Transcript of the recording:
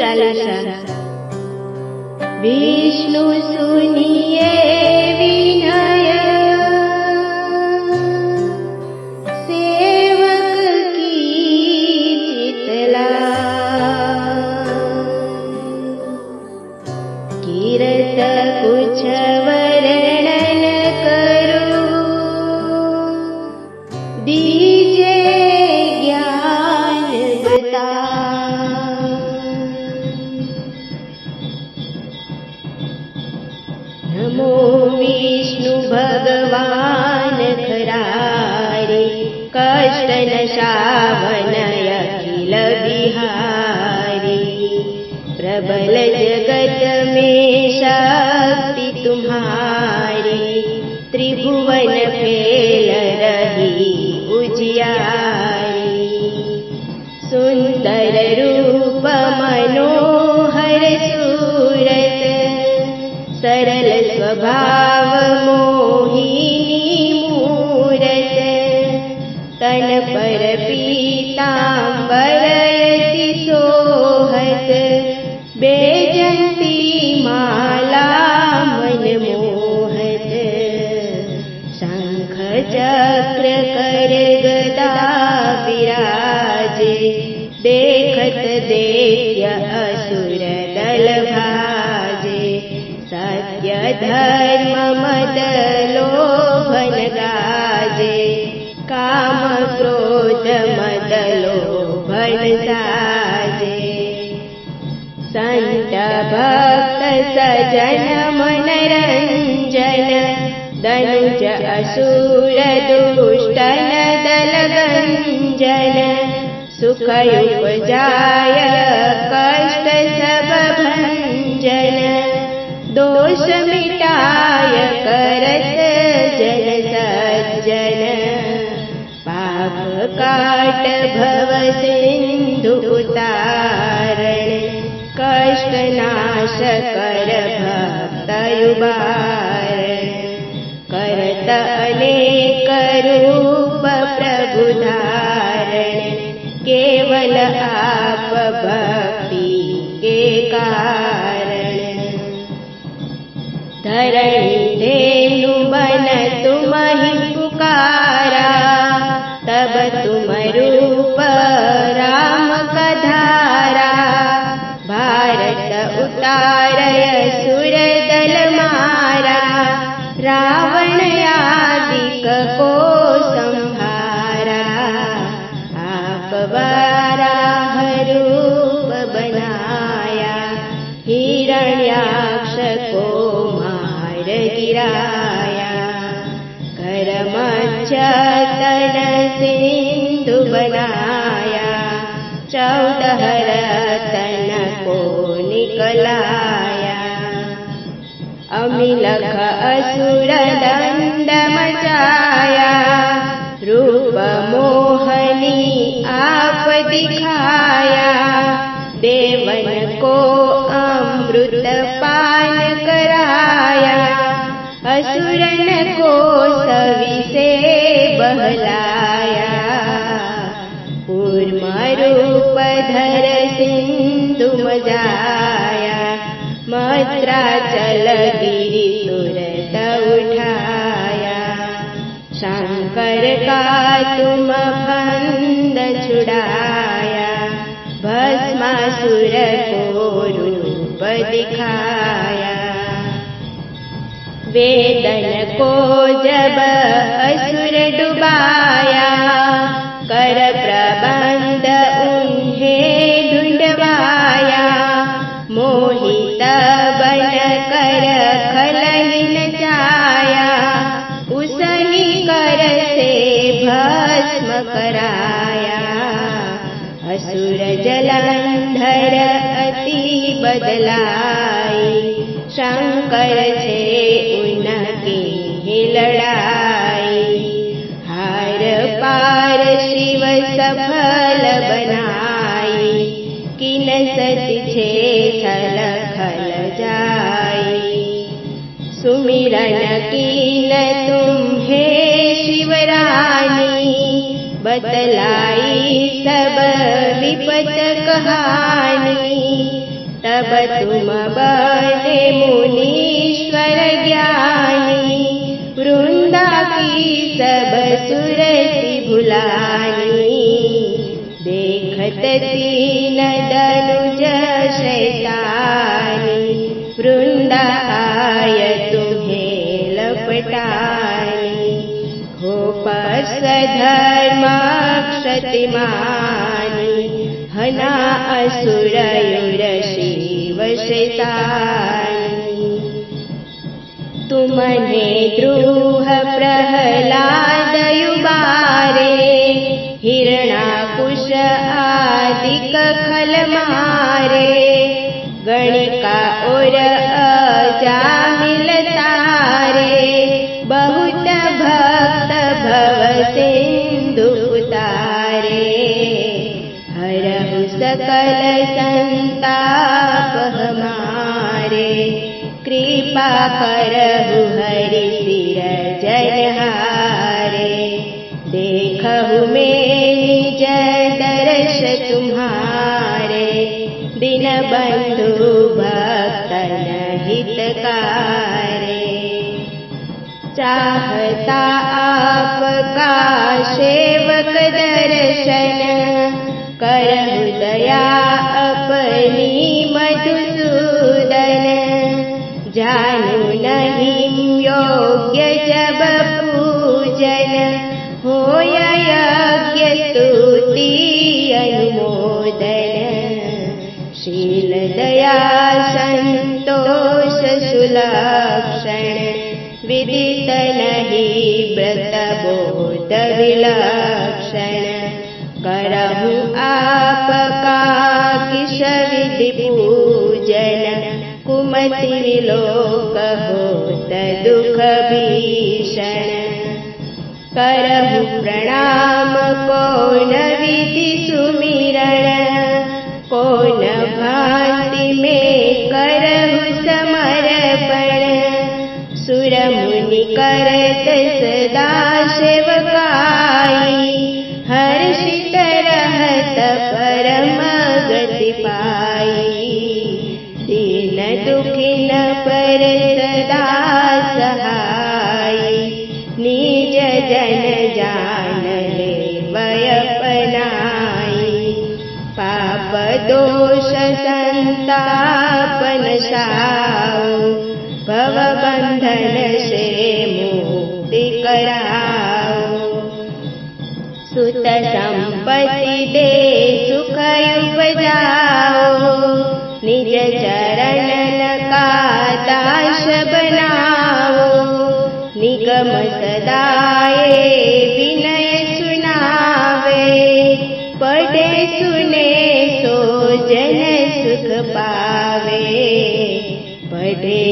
चालीसा। विष्णु सुनिए विनय, सेवक की चितला। कीरत कुछ वर्णन करूं, दीजे ज्ञान बता। नमो विष्णु भगवान खरारे, कष्ट नशावन अखिल बिहारी। प्रबल जगत में शक्ति तुम्हारी, त्रिभुवन फैल रही उजियारी। सुंदर रूप मनोहर सूरत, सरल स्वभाव मोहिनी मूरत। तन पर पीतांबर यति सोहत, बेजंती माला मन मोहत। शंख चक्र कर गदा विराजे, देखत दैत्य असुर दल भाजे। सत्य धर्म मद लोभन गाजे, काम क्रोध मद लोभन साजे। संत भक्त सजन मन रंजन, दनुज असुर दुष्टन दल गंजन। सुख उपजाय कष्ट सब भंजन, दोष मिटाय करत जन सज्जन। पाप काट भव सिंधु उतारण, कष्ट नाश कर भक्त उबारण। करत अनेक रूप प्रभु धारण, केवल आप भक्ति के कारण। धरणी धेनु बन तुम ही पुकारा, तब तुम रूप राम का धारा। भारत उतारय असुर दल मारा, रावण आदिक को संहारा। आप वराह रूप बनाया, हिरण्याक्ष को मार गिराया। कर मच्छतन सिंधु बनाया, 14 रतन को निकलाया। अमिलख असुर दंड मचाया, रूप मोहनी आप दिखाया। देवन को अमृत पान कराया, असुरन को सवि से बहलाया। कूर्म रूप धर सिंधु मजाया, मद्राचल गिरि तुरत उठाया। शंकर का तुम फंद छुड़ाया, भस्मासुर को रूप दिखाया। वेदन को जब असुर डुबाया, कर प्रबंध उन्हें ढूंढवाया। मोहित बन कर खलहिन जाया, उसही कर से भस्म कराया। असुर जलंधर अति बदलाई, शंकर से उनकी ही लड़ाई। हार पार शिव सफल बनाई, किन सति छे छल खल जाई। सुमिरन कीन तुम्हें शिवरानी, बतलाई सब विपत कहानी। तब तुम बने मुनीश्वर ज्ञानी, वृंदा की सब सुरति भुलानी। देखत दीन दनुज शैतानी, वृंदा आय तुम्हें लपटानी। हो पर धर्म क्षतिमानी, हना असुर युर शिव शैतानी। तुमने द्रुह प्रहलाद युबारे, हिरणाकुश आदिक खल मारे। गणिका और अजामिल तारे, बहुत भक्त भव सिंधु उतारे। हरहु सकल संताप हमारे, कृपा करहु हरि सिर जनहारे। देखहु मैं निज दर्श तुम्हारे, दीन बंधु भक्तन हितकारे। चाहता आपका सेवक दर्शन, करहु दया अपनी मधुसूदन। जानू नहीं योग्य जब पूजन, होय यज्ञ स्तुति अनुमोदन। शील दया संतोष सुलक्षण, विदित नहीं व्रत बोध विलक्षण। करहु आपका किश विधि पूजन, कुमति विलोक होत दुख भीषण। करहु प्रणाम कौन विधि सुमिरण, कौन भांति में करहु समर्पण। सुर मुनि करत सदा सेवकाई, हर्षित रहत परम गति पाई। दीन दुखिन पर सदा सहाय, निज जन जान लेवय अपनाई। पाप दोष संताप नाशाओ, भव बंधन से मुक्ति कराओ। सुत संपत्ति दे सुख उपजाओ, निज चरणन का दास बनाओ। निगम सदाए विनय सुनावे, पढ़े सुने सो जन सुख पावे। पढ़े